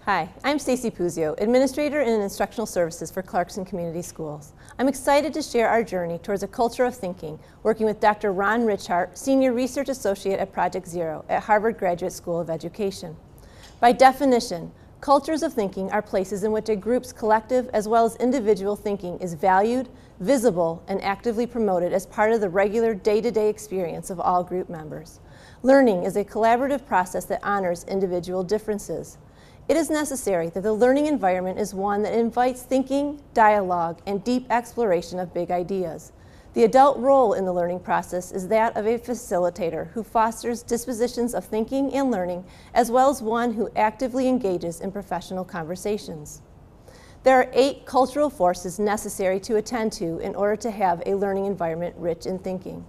Hi, I'm Stacy Puzio, Administrator in Instructional Services for Clarkston Community Schools. I'm excited to share our journey towards a culture of thinking, working with Dr. Ron Richart, Senior Research Associate at Project Zero at Harvard Graduate School of Education. By definition, cultures of thinking are places in which a group's collective as well as individual thinking is valued, visible, and actively promoted as part of the regular day-to-day experience of all group members. Learning is a collaborative process that honors individual differences. It is necessary that the learning environment is one that invites thinking, dialogue, and deep exploration of big ideas. The adult role in the learning process is that of a facilitator who fosters dispositions of thinking and learning, as well as one who actively engages in professional conversations. There are 8 cultural forces necessary to attend to in order to have a learning environment rich in thinking.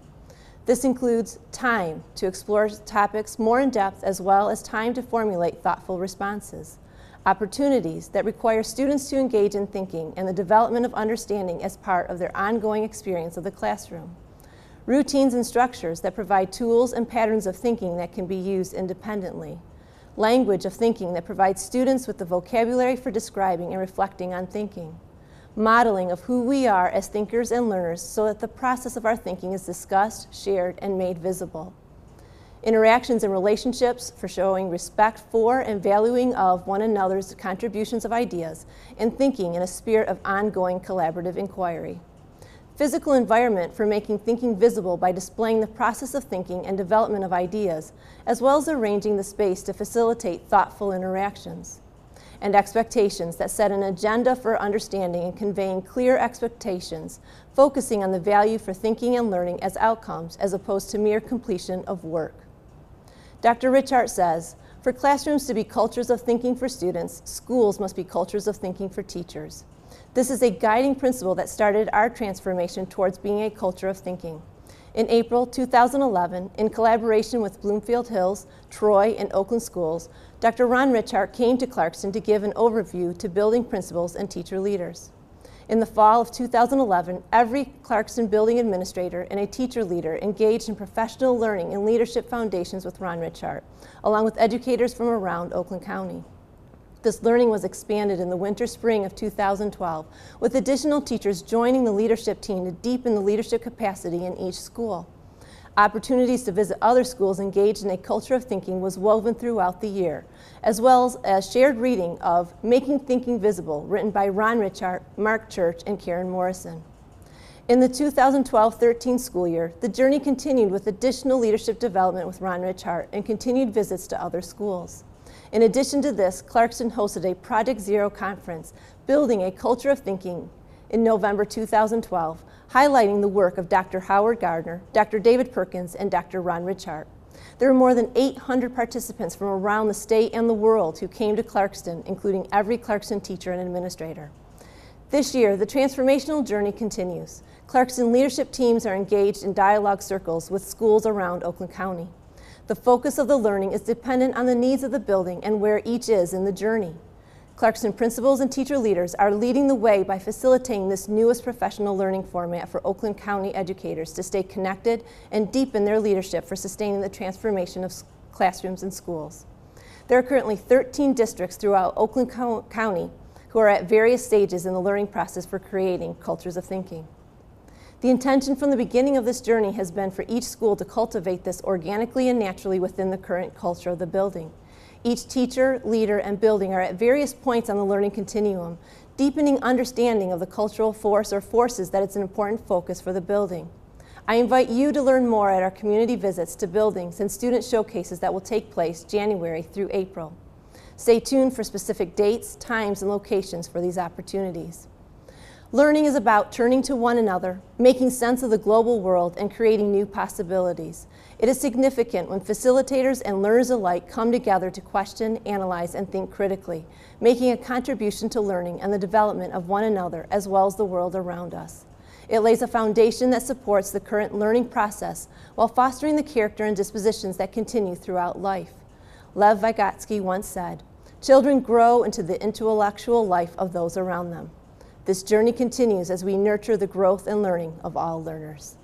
This includes time to explore topics more in depth, as well as time to formulate thoughtful responses. Opportunities that require students to engage in thinking and the development of understanding as part of their ongoing experience of the classroom. Routines and structures that provide tools and patterns of thinking that can be used independently. Language of thinking that provides students with the vocabulary for describing and reflecting on thinking. Modeling of who we are as thinkers and learners so that the process of our thinking is discussed, shared, and made visible. Interactions and relationships for showing respect for and valuing of one another's contributions of ideas and thinking in a spirit of ongoing collaborative inquiry. Physical environment for making thinking visible by displaying the process of thinking and development of ideas, as well as arranging the space to facilitate thoughtful interactions. And expectations that set an agenda for understanding and conveying clear expectations, focusing on the value for thinking and learning as outcomes as opposed to mere completion of work. Dr. Richart says, for classrooms to be cultures of thinking for students, schools must be cultures of thinking for teachers. This is a guiding principle that started our transformation towards being a culture of thinking. In April 2011, in collaboration with Bloomfield Hills, Troy, and Oakland schools, Dr. Ron Richart came to Clarkston to give an overview to building principals and teacher leaders. In the fall of 2011, every Clarkston building administrator and a teacher leader engaged in professional learning and leadership foundations with Ron Richart, along with educators from around Oakland County. This learning was expanded in the winter-spring of 2012, with additional teachers joining the leadership team to deepen the leadership capacity in each school. Opportunities to visit other schools engaged in a culture of thinking was woven throughout the year, as well as shared reading of Making Thinking Visible, written by Ron Richart, Mark Church, and Karen Morrison. In the 2012-13 school year, the journey continued with additional leadership development with Ron Richart and continued visits to other schools. In addition to this, Clarkston hosted a Project Zero conference, building a culture of thinking, in November 2012, highlighting the work of Dr. Howard Gardner, Dr. David Perkins, and Dr. Ron Richart. There were more than 800 participants from around the state and the world who came to Clarkston, including every Clarkston teacher and administrator. This year, the transformational journey continues. Clarkston leadership teams are engaged in dialogue circles with schools around Oakland County. The focus of the learning is dependent on the needs of the building and where each is in the journey. Clarkston principals and teacher leaders are leading the way by facilitating this newest professional learning format for Oakland County educators to stay connected and deepen their leadership for sustaining the transformation of classrooms and schools. There are currently 13 districts throughout Oakland County who are at various stages in the learning process for creating cultures of thinking. The intention from the beginning of this journey has been for each school to cultivate this organically and naturally within the current culture of the building. Each teacher, leader, and building are at various points on the learning continuum, deepening understanding of the cultural force or forces that it's an important focus for the building. I invite you to learn more at our community visits to buildings and student showcases that will take place January through April. Stay tuned for specific dates, times, and locations for these opportunities. Learning is about turning to one another, making sense of the global world, and creating new possibilities. It is significant when facilitators and learners alike come together to question, analyze, and think critically, making a contribution to learning and the development of one another as well as the world around us. It lays a foundation that supports the current learning process while fostering the character and dispositions that continue throughout life. Lev Vygotsky once said, "Children grow into the intellectual life of those around them." This journey continues as we nurture the growth and learning of all learners.